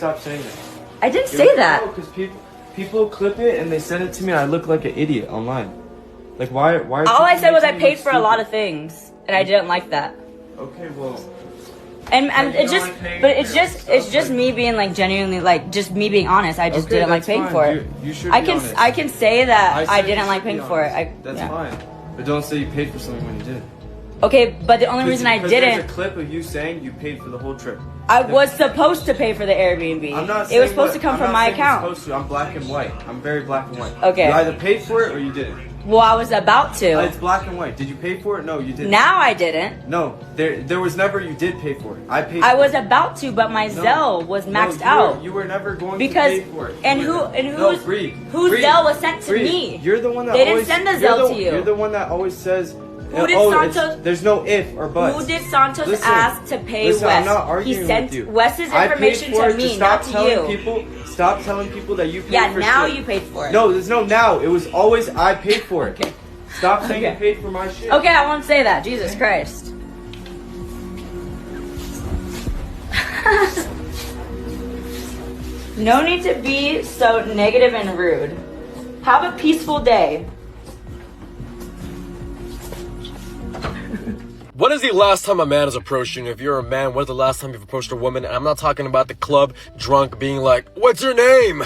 Stop saying that. I didn't say that. No, because people clip it and they send it to me and I look like an idiot online. Like, why All I said was I making me paid look for a lot stupid? of things, and I didn't like that. Okay, well... And you it's don't just, like paying but it's for just, stuff, it's just like- me being like genuinely like, just me being honest. I just Okay, didn't like that's paying fine. for it. You should I be can, honest. I can say that I said you didn't like should be paying for it. honest. That's yeah. fine. But don't say you paid for something when you didn't. Okay, but the only reason I There's didn't, a clip of you saying you paid for the whole trip. I was supposed to pay for the Airbnb. I'm not It was saying supposed to come from my account. Supposed to. I'm black and white. I'm very black and white. Okay. You either paid for it or you didn't. Well, I was about to. It's black and white. Did you pay for it? No, you didn't. Now I didn't. No, there was never you did pay for it. I paid. I for was it. about to, but my No. Zelle was maxed No, out. You were never going Because to pay for it. and You who were and never- No, whose Bree, whose Bree, Zelle was sent to Bree, me? You're the one that They didn't always, send the you're Zelle the- to you. You're the one that always says. Who did it's- Santos- There's no if or but. Who did Santos Listen, ask to pay listen, Wes? I'm not arguing He sent with you. Wes's I paid information for to it me, stop not to telling you. People, stop telling people that you paid Yeah, for now shit. you paid for it. No, there's no now. It was always I paid for it. Okay. Stop saying Okay. you paid for my shit. Okay, I won't say that. Jesus Christ. No need to be so negative and rude. Have a peaceful day. When is the last time a man has approached you? And if you're a man, when is the last time you've approached a woman? And I'm not talking about the club drunk being like, what's your name?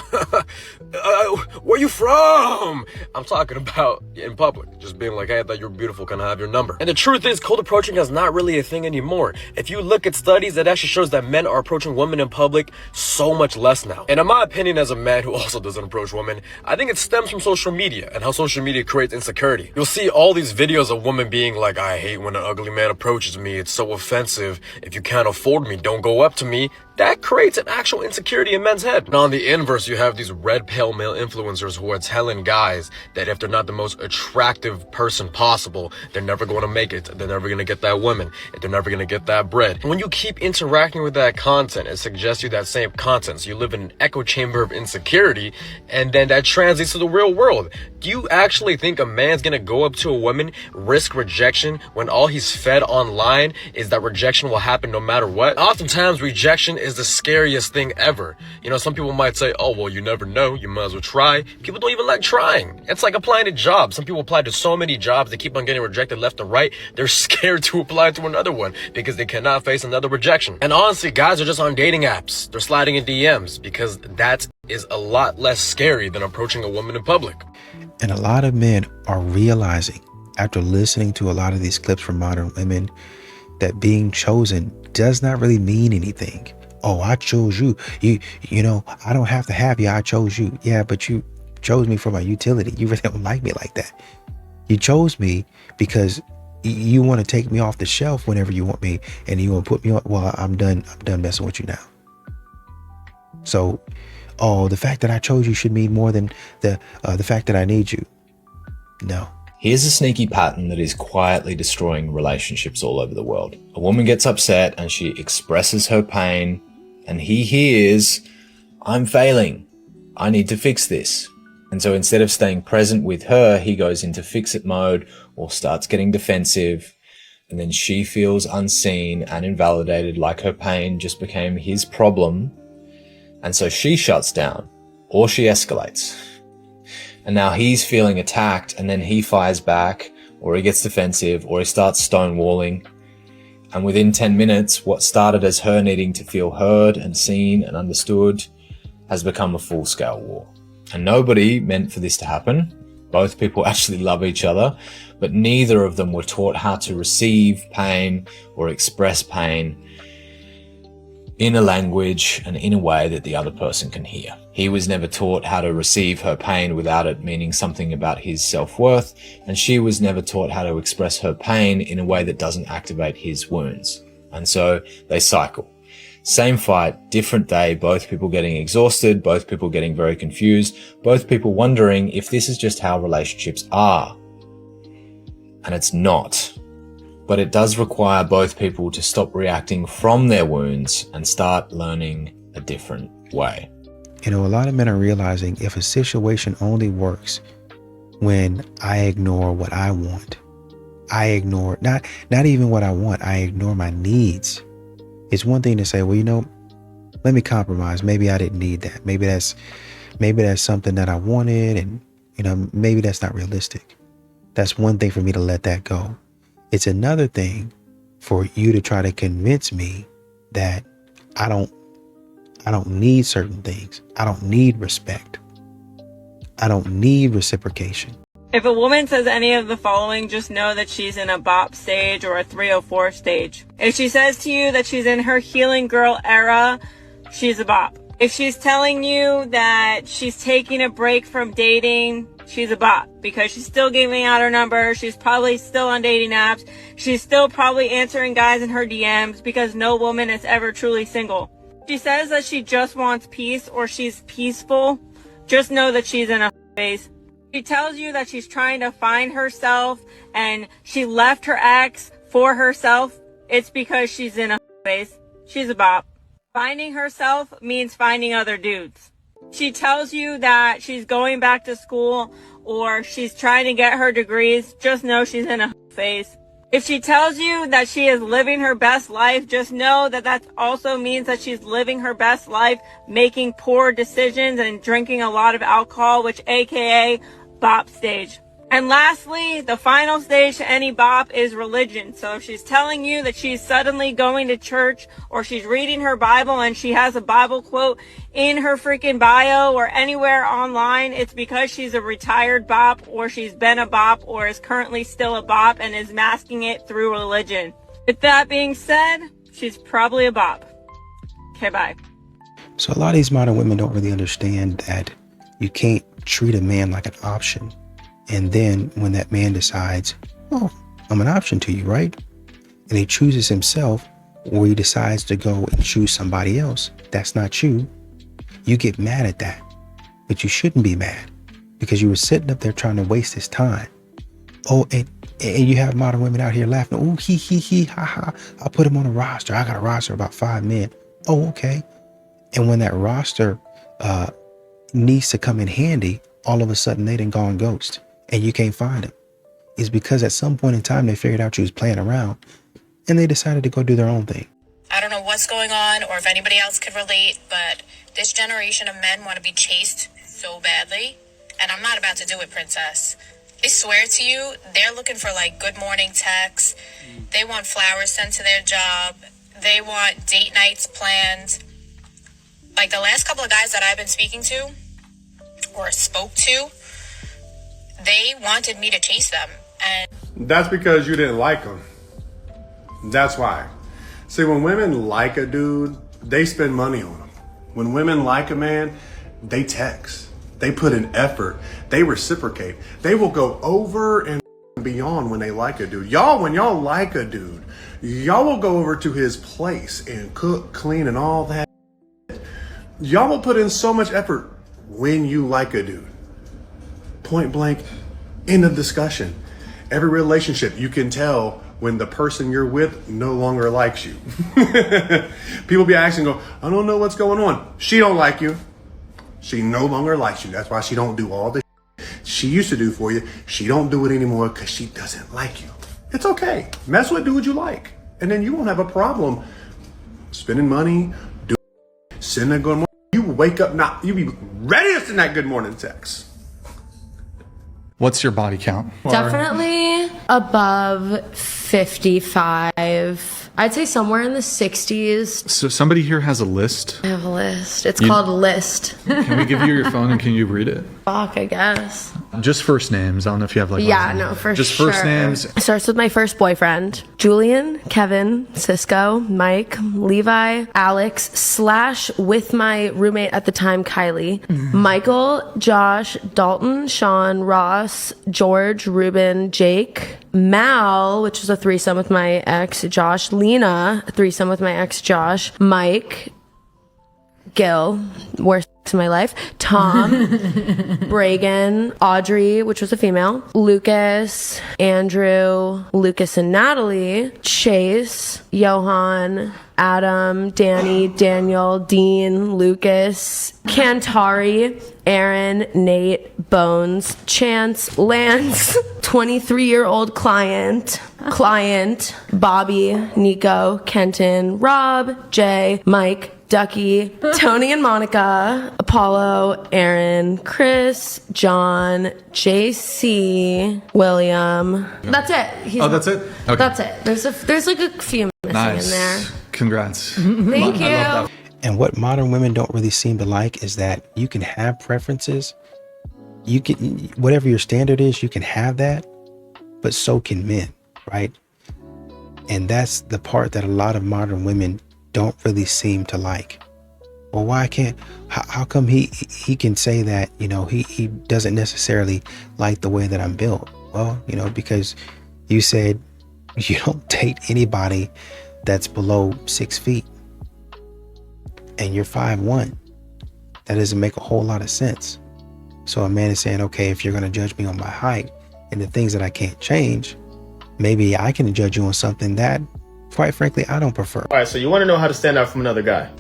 Where you from? I'm talking about in public, just being like, hey, I thought you were beautiful, can I have your number? And the truth is, cold approaching is not really a thing anymore. If you look at studies, it actually shows that men are approaching women in public so much less now. And in my opinion, as a man who also doesn't approach women, I think it stems from social media and how social media creates insecurity. You'll see all these videos of women being like, I hate when an ugly man approaches me, it's so offensive. If you can't afford me, don't go up to me. That creates an actual insecurity in men's head. And on the inverse, you have these red pill male influencers who are telling guys that if they're not the most attractive person possible, they're never going to make it. They're never going to get that woman. They're never going to get that bread. And when you keep interacting with that content, it suggests you that same content. So you live in an echo chamber of insecurity, and then that translates to the real world. Do you actually think a man's going to go up to a woman, risk rejection, when all he's fed online is that rejection will happen no matter what? Oftentimes, rejection is the scariest thing ever. You know, some people might say, oh, well, you never know. You might as well try. People don't even like trying. It's like applying to jobs. Some people apply to so many jobs. They keep on getting rejected left and right. They're scared to apply to another one because they cannot face another rejection. And honestly, guys are just on dating apps. They're sliding in DMs because that is a lot less scary than approaching a woman in public. And a lot of men are realizing after listening to a lot of these clips from modern women that being chosen does not really mean anything. Oh, I chose you. You know, I don't have to have you. I chose you. Yeah, but you chose me for my utility. You really don't like me like that. You chose me because you want to take me off the shelf whenever you want me, and you want to put me on. Well, I'm done messing with you now. So, oh, the fact that I chose you should mean more than the fact that I need you. No. Here's a sneaky pattern that is quietly destroying relationships all over the world. A woman gets upset and she expresses her pain, and he hears, I'm failing. I need to fix this. And so instead of staying present with her, he goes into fix-it mode or starts getting defensive. And then she feels unseen and invalidated, like her pain just became his problem. And so she shuts down or she escalates. And now he's feeling attacked, and then he fires back, or he gets defensive, or he starts stonewalling. And within 10 minutes, what started as her needing to feel heard and seen and understood has become a full-scale war. And nobody meant for this to happen. Both people actually love each other, but neither of them were taught how to receive pain or express pain in a language and in a way that the other person can hear. He was never taught how to receive her pain without it meaning something about his self-worth, and she was never taught how to express her pain in a way that doesn't activate his wounds. And so they cycle. Same fight, different day, both people getting exhausted, both people getting very confused, both people wondering if this is just how relationships are. And it's not. But it does require both people to stop reacting from their wounds and start learning a different way. You know, a lot of men are realizing if a situation only works when I ignore what I want, I ignore not even what I want, I ignore my needs. It's one thing to say, well, you know, let me compromise. Maybe I didn't need that. Maybe that's something that I wanted, and maybe that's not realistic. That's one thing for me to let that go. It's another thing for you to try to convince me that I don't need certain things. I don't need respect. I don't need reciprocation. If a woman says any of the following, just know that she's in a bop stage or a 304 stage. If she says to you that she's in her healing girl era, she's a bop. If she's telling you that she's taking a break from dating, she's a bop because she's still giving out her number. She's probably still on dating apps. She's still probably answering guys in her DMs because no woman is ever truly single. If she says that she just wants peace or she's peaceful, just know that she's in a phase. She tells you that she's trying to find herself and she left her ex for herself. It's because she's in a phase. She's a bop. Finding herself means finding other dudes. She tells you that she's going back to school or she's trying to get her degrees. Just know she's in a phase. If she tells you that she is living her best life, just know that that also means that she's living her best life, making poor decisions and drinking a lot of alcohol, which AKA bop stage. And lastly, the final stage to any bop is religion. So if she's telling you that she's suddenly going to church or she's reading her Bible and she has a Bible quote in her freaking bio or anywhere online, it's because she's a retired bop or she's been a bop or is currently still a bop and is masking it through religion. With that being said, she's probably a bop. Okay, bye. So a lot of these modern women don't really understand that you can't treat a man like an option. And then when that man decides, oh, I'm an option to you, right? And he chooses himself, or he decides to go and choose somebody else, that's not you. You get mad at that. But you shouldn't be mad because you were sitting up there trying to waste his time. Oh, and you have modern women out here laughing. Oh, he, ha, ha. I'll put him on a roster. I got a roster of about 5 men. Oh, okay. And when that roster needs to come in handy, all of a sudden they done gone ghost. And you can't find him. It's because at some point in time they figured out you was playing around and they decided to go do their own thing. I don't know what's going on or if anybody else could relate, but this generation of men want to be chased so badly. And I'm not about to do it, princess. I swear to you, they're looking for like good morning texts. They want flowers sent to their job. They want date nights planned. Like the last couple of guys that I've been speaking to or spoke to, they wanted me to chase them. And that's because you didn't like them. That's why. See, when women like a dude, they spend money on him. When women like a man, they text. They put in effort. They reciprocate. They will go over and beyond when they like a dude. Y'all, when y'all like a dude, y'all will go over to his place and cook, clean, and all that. Y'all will put in so much effort when you like a dude. Point blank, end of discussion. Every relationship, you can tell when the person you're with no longer likes you. People be asking, go, I don't know what's going on. She don't like you. She no longer likes you. That's why she don't do all the she used to do for you. She don't do it anymore because she doesn't like you. It's okay. Mess with dudes you like. And then you won't have a problem spending money, sending a good morning. You wake up, you be ready to send that good morning text. What's your body count? Definitely above 55. I'd say somewhere in the 60s. So somebody here has a list. I have a list. It's called List. Can we give you your phone and can you read it? Fuck, I guess. Just first names. I don't know if you have like yeah, no, for just sure. Just first names. It starts with my first boyfriend. Julian, Kevin, Cisco, Mike, Levi, Alex, / with my roommate at the time, Kylie, Michael, Josh, Dalton, Sean, Ross, George, Ruben, Jake, Mal, which was a threesome with my ex, Josh, Lena, a threesome with my ex, Josh, Mike, Gil, worst in my life, Tom, Bragan, Audrey, which was a female, Lucas, Andrew, Lucas and Natalie, Chase, Johan, Adam, Danny, Daniel, Dean, Lucas, Kantari, Aaron, Nate, Bones, Chance, Lance, 23-year-old client, Bobby, Nico, Kenton, Rob, Jay, Mike, Ducky, Tony and Monica, Apollo, Aaron, Chris, John, JC, William. That's it. That's it? Okay. That's it. There's like a few missing in there. Congrats. Thank you. I love that. And what modern women don't really seem to like is that you can have preferences. You can, whatever your standard is, you can have that, but so can men, right? And that's the part that a lot of modern women don't really seem to like. Well, why can't, how come he can say that, you know, he doesn't necessarily like the way that I'm built? Well, you know, because you said you don't date anybody that's below 6 feet and you're 5'1". That doesn't make a whole lot of sense. So a man is saying, okay, if you're going to judge me on my height and the things that I can't change, maybe I can judge you on something that, quite frankly, I don't prefer. All right, so you want to know how to stand out from another guy.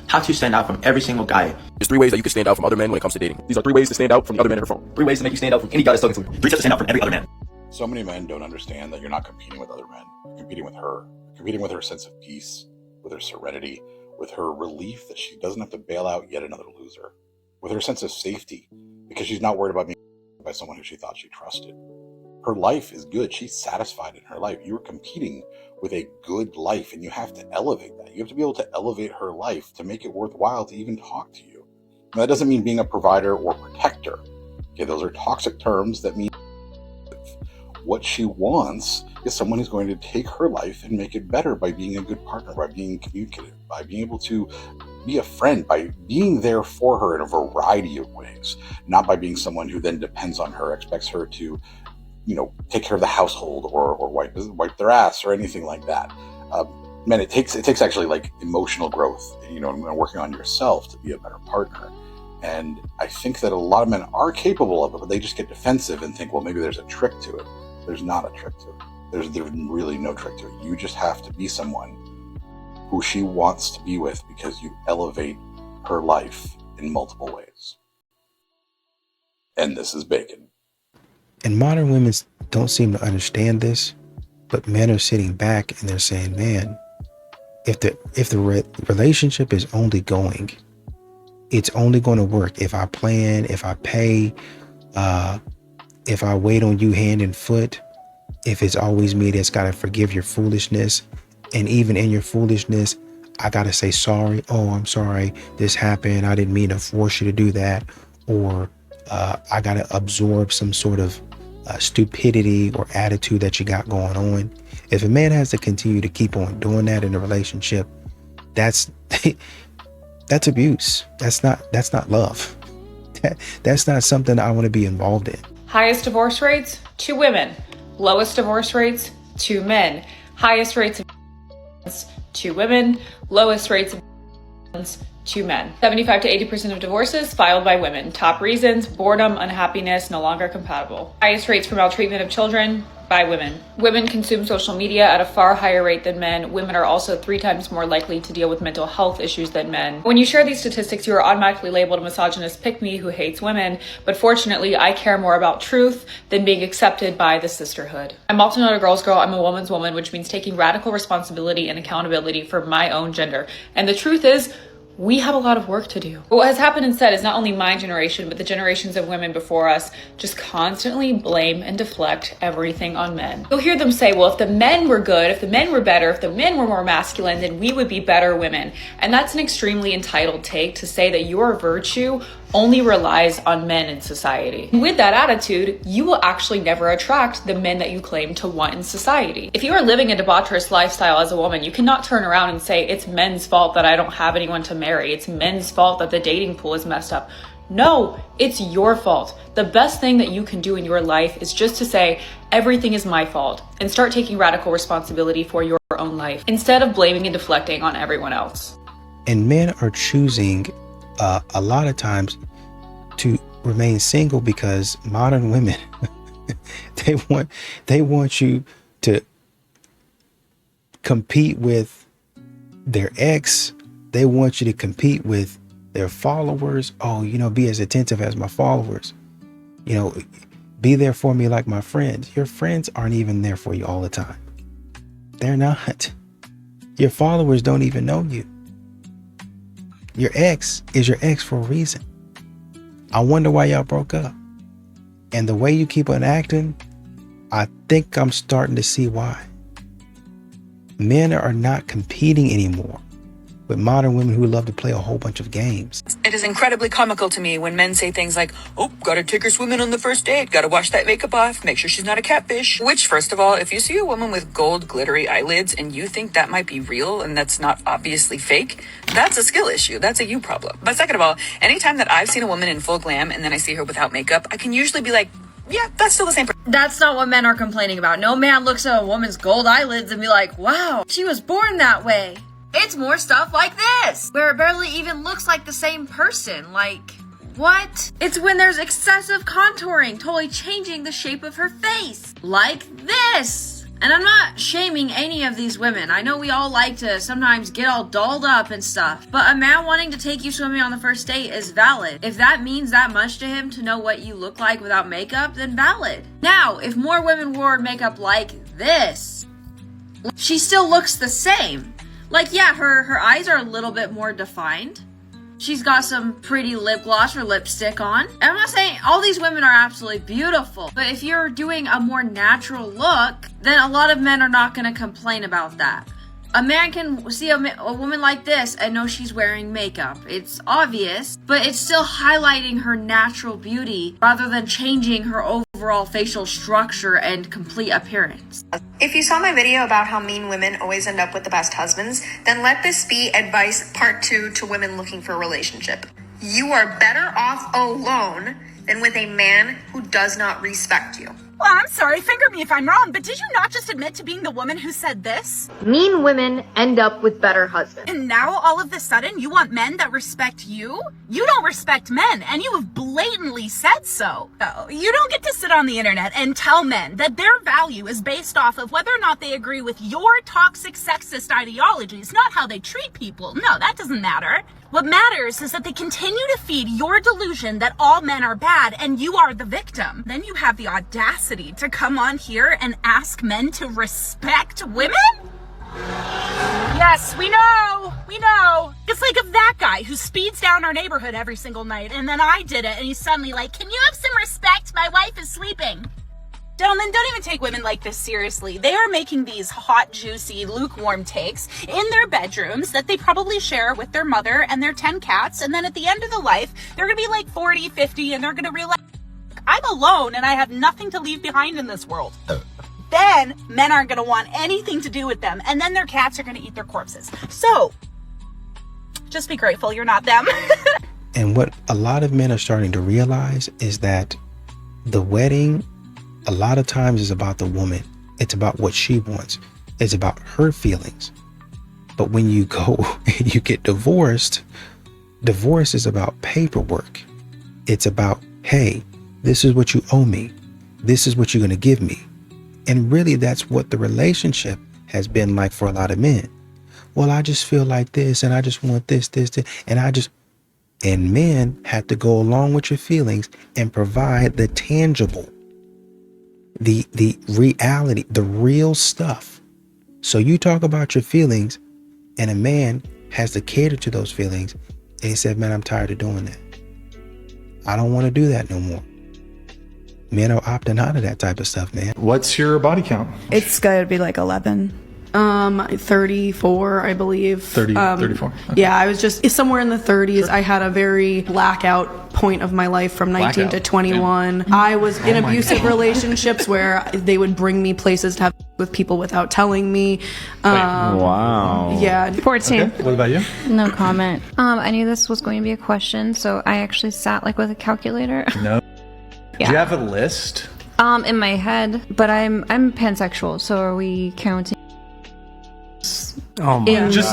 How to stand out from every single guy. There's 3 ways that you can stand out from other men when it comes to dating. These are 3 ways to stand out from the other men in her phone. 3 ways to make you stand out from any guy that's talking to you. 3 steps to stand out from every other man. So many men don't understand that you're not competing with other men. You're competing with her. You're competing with her sense of peace, with her serenity, with her relief that she doesn't have to bail out yet another loser, with her sense of safety, because she's not worried about being by someone who she thought she trusted. Her life is good. She's satisfied in her life. You're competing with a good life, and you have to elevate that. You have to be able to elevate her life to make it worthwhile to even talk to you. Now, that doesn't mean being a provider or protector. Okay, those are toxic terms that mean what she wants is someone who's going to take her life and make it better by being a good partner, by being communicative, by being able to be a friend, by being there for her in a variety of ways, not by being someone who then depends on her, expects her to, you know, take care of the household or wipe their ass or anything like that. Man, it takes actually like emotional growth, you know, and working on yourself to be a better partner. And I think that a lot of men are capable of it, but they just get defensive and think, well, maybe there's a trick to it. There's not a trick to it. There's really no trick to it. You just have to be someone who she wants to be with because you elevate her life in multiple ways. And this is bacon. And modern women don't seem to understand this, but men are sitting back and they're saying, man, if the relationship is only going, it's only going to work if I plan, if I pay, if I wait on you hand and foot, if it's always me that's got to forgive your foolishness. And even in your foolishness, I got to say sorry. Oh, I'm sorry. This happened. I didn't mean to force you to do that. Or I got to absorb some sort of stupidity or attitude that you got going on. If a man has to continue to keep on doing that in a relationship, that's abuse. That's not love. That's not something I want to be involved in. Highest divorce rates, 2 women. Lowest divorce rates, 2 men. Highest rates of 2 women. Lowest rates of 2 men. 75 to 80% of divorces filed by women. Top reasons: boredom, unhappiness, no longer compatible. Highest rates for maltreatment of children by women. Women consume social media at a far higher rate than men. Women are also 3 times more likely to deal with mental health issues than men. When you share these statistics, you are automatically labeled a misogynist pick-me who hates women, but fortunately, I care more about truth than being accepted by the sisterhood. I'm also not a girl's girl, I'm a woman's woman, which means taking radical responsibility and accountability for my own gender. And the truth is, we have a lot of work to do. What has happened instead is not only my generation, but the generations of women before us just constantly blame and deflect everything on men. You'll hear them say, well, if the men were good, if the men were better, if the men were more masculine, then we would be better women. And that's an extremely entitled take to say that your virtue only relies on men in society. With that attitude, you will actually never attract the men that you claim to want in society. If you are living a debaucherous lifestyle as a woman, you cannot turn around and say, it's men's fault that I don't have anyone to marry. It's men's fault that the dating pool is messed up. No, it's your fault. The best thing that you can do in your life is just to say, everything is my fault, and start taking radical responsibility for your own life, instead of blaming and deflecting on everyone else. And men are choosing a lot of times to remain single because modern women they want you to compete with their ex. They want you to compete with their followers. Oh, you know, be as attentive as my followers. You know, be there for me like my friends. Your friends aren't even there for you all the time. They're not. Your followers don't even know you. Your ex is your ex for a reason. I wonder why y'all broke up. And the way you keep on acting, I think I'm starting to see why. Men are not competing anymore with modern women who love to play a whole bunch of games. It is incredibly comical to me when men say things like, oh, gotta take her swimming on the first date, gotta wash that makeup off, make sure she's not a catfish. Which, first of all, if you see a woman with gold glittery eyelids and you think that might be real and that's not obviously fake, that's a skill issue. That's a you problem. But second of all, anytime that I've seen a woman in full glam and then I see her without makeup, I can usually be like, yeah, that's still the same person. That's not what men are complaining about. No man looks at a woman's gold eyelids and be like, wow, she was born that way. It's more stuff like this, where it barely even looks like the same person. Like, what? It's when there's excessive contouring, totally changing the shape of her face. Like this. And I'm not shaming any of these women. I know we all like to sometimes get all dolled up and stuff. But a man wanting to take you swimming on the first date is valid. If that means that much to him to know what you look like without makeup, then valid. Now, if more women wore makeup like this, she still looks the same. Like, yeah, her eyes are a little bit more defined. She's got some pretty lip gloss or lipstick on. And I'm not saying all these women are absolutely beautiful, but if you're doing a more natural look, then a lot of men are not going to complain about that. A man can see a woman like this and know she's wearing makeup. It's obvious, but it's still highlighting her natural beauty rather than changing her overall facial structure and complete appearance. If you saw my video about how mean women always end up with the best husbands, then let this be advice part 2 to women looking for a relationship. You are better off alone than with a man who does not respect you. Well, I'm sorry, finger me if I'm wrong, but did you not just admit to being the woman who said this? Mean women end up with better husbands. And now, all of a sudden, you want men that respect you? You don't respect men, and you have blatantly said so. You don't get to sit on the internet and tell men that their value is based off of whether or not they agree with your toxic sexist ideologies, not how they treat people. No, that doesn't matter. What matters is that they continue to feed your delusion that all men are bad and you are the victim. Then you have the audacity to come on here and ask men to respect women? Yes, we know. It's like of that guy who speeds down our neighborhood every single night and then I did it and he's suddenly like, can you have some respect? My wife is sleeping. Gentlemen, don't even take women like this seriously. They are making these hot, juicy, lukewarm takes in their bedrooms that they probably share with their mother and their 10 cats. And then at the end of the life, they're going to be like 40, 50, and they're going to realize, I'm alone and I have nothing to leave behind in this world. Then men aren't going to want anything to do with them. And then their cats are going to eat their corpses. So just be grateful you're not them. And what a lot of men are starting to realize is that the wedding a lot of times is about the woman. It's about what she wants. It's about her feelings. But when you go and you get divorced, divorce is about paperwork. It's about, hey, this is what you owe me. This is what you're going to give me. And really, that's what the relationship has been like for a lot of men. Well, I just feel like this and I just want this. And men have to go along with your feelings and provide the tangible, the reality, the real stuff. So you talk about your feelings and a man has to cater to those feelings. And he said, man, I'm tired of doing that. I don't want to do that no more. Men are opting out of that type of stuff, man. What's your body count? It's gotta be like 11. 34, I believe. 34. Okay. Yeah, I was just somewhere in the 30s. Sure. I had a very blackout point of my life from 19 to 21. Yeah. I was in abusive relationships where they would bring me places to have with people without telling me. Wow. Yeah. 14. Okay. What about you? No comment. I knew this was going to be a question, so I actually sat like with a calculator. No. Yeah. Do you have a list? In my head, but I'm pansexual, so are we counting? Oh my god! Just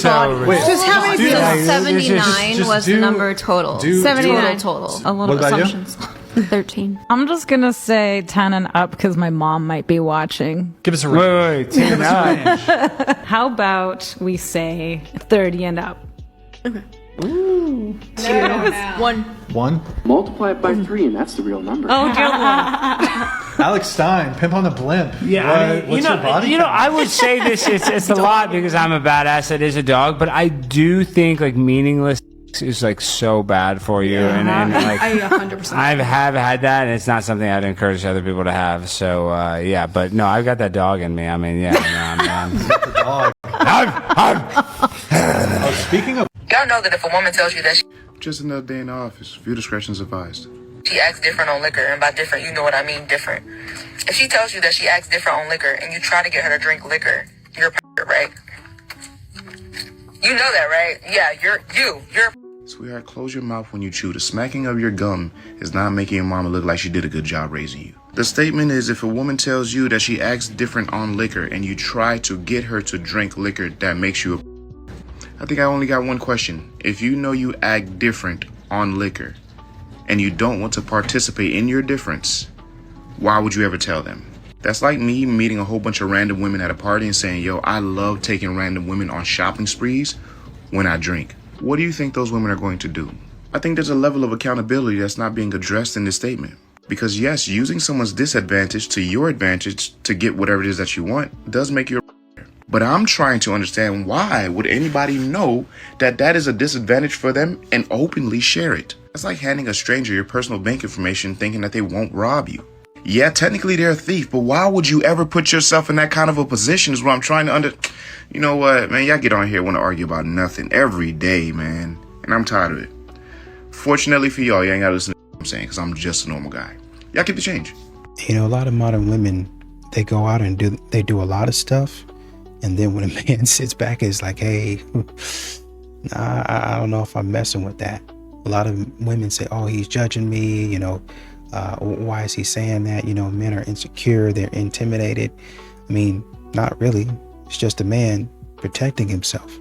how many people? 79 was the number total. 79 total. A lot of assumptions. 13. I'm just gonna say 10 and up because my mom might be watching. Give us a range. Wait, 10 and up. How about we say 30 and up? Okay. Ooh. One. One. Multiply it by 3 and that's the real number. Oh dear Lord. Alex Stein, Pimp on the Blimp. Yeah, What's your body count? I would say this. It's a lot because I'm a badass that is a dog, but I do think like meaningless is like so bad for you, and like I 100%. I have had that, and it's not something I'd encourage other people to have. So yeah, but no, I've got that dog in me. I mean, yeah, man. Speaking of, Y'all know that if a woman tells you that Just another day in the office. View discretion is advised. she acts different on liquor, and by different, you know what I mean, different. If she tells you that she acts different on liquor, and you try to get her to drink liquor, you're a right? You know that, right? Yeah, you're. Sweetheart, close your mouth when you chew. The smacking of your gum is not making your mama look like she did a good job raising you. The statement is, if a woman tells you that she acts different on liquor and you try to get her to drink liquor, that makes you a... I think I only got one question. If you know you act different on liquor and you don't want to participate in your difference, why would you ever tell them? That's like me meeting a whole bunch of random women at a party and saying, yo, I love taking random women on shopping sprees when I drink. What do you think those women are going to do? I think there's a level of accountability that's not being addressed in this statement. Because yes, using someone's disadvantage to your advantage to get whatever it is that you want does make you a... But I'm trying to understand, why would anybody know that that is a disadvantage for them and openly share it? It's like handing a stranger your personal bank information thinking that they won't rob you. Yeah, technically they're a thief, but why would you ever put yourself in that kind of a position is what I'm trying to You know what, man, y'all get on here want to argue about nothing every day, man. And I'm tired of it. Fortunately for y'all, you ain't got to listen to what I'm saying, because I'm just a normal guy. Y'all keep the change. You know, a lot of modern women, they go out and do a lot of stuff. And then when a man sits back, it's like, hey, nah, I don't know if I'm messing with that. A lot of women say, oh, he's judging me, you know. Why is he saying that? You know, men are insecure, they're intimidated. I mean, not really. It's just a man protecting himself.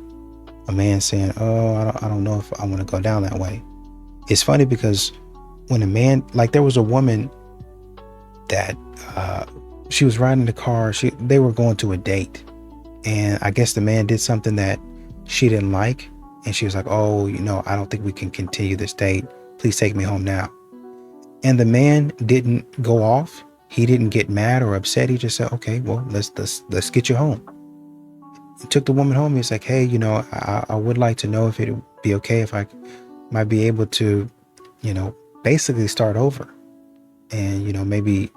A man saying, oh, I don't know if I want to go down that way. It's funny because when a man, like there was a woman that she was riding the car, they were going to a date. And I guess the man did something that she didn't like. And she was like, oh, you know, I don't think we can continue this date. Please take me home now. And the man didn't go off. He didn't get mad or upset. He just said, okay, well, let's get you home. He took the woman home. He's like, hey, you know, I would like to know if it would be okay if I might be able to, you know, basically start over. And, you know, maybe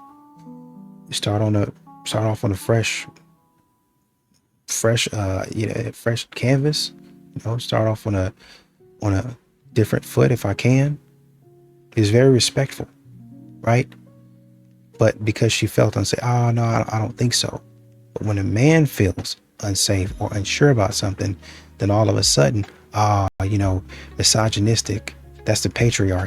start off on a fresh canvas, you know, start off on a different foot if I can. He's very respectful, right? But because she felt unsafe, oh no, I don't think so. But when a man feels unsafe or unsure about something, then all of a sudden, you know, misogynistic, that's the patriarchy.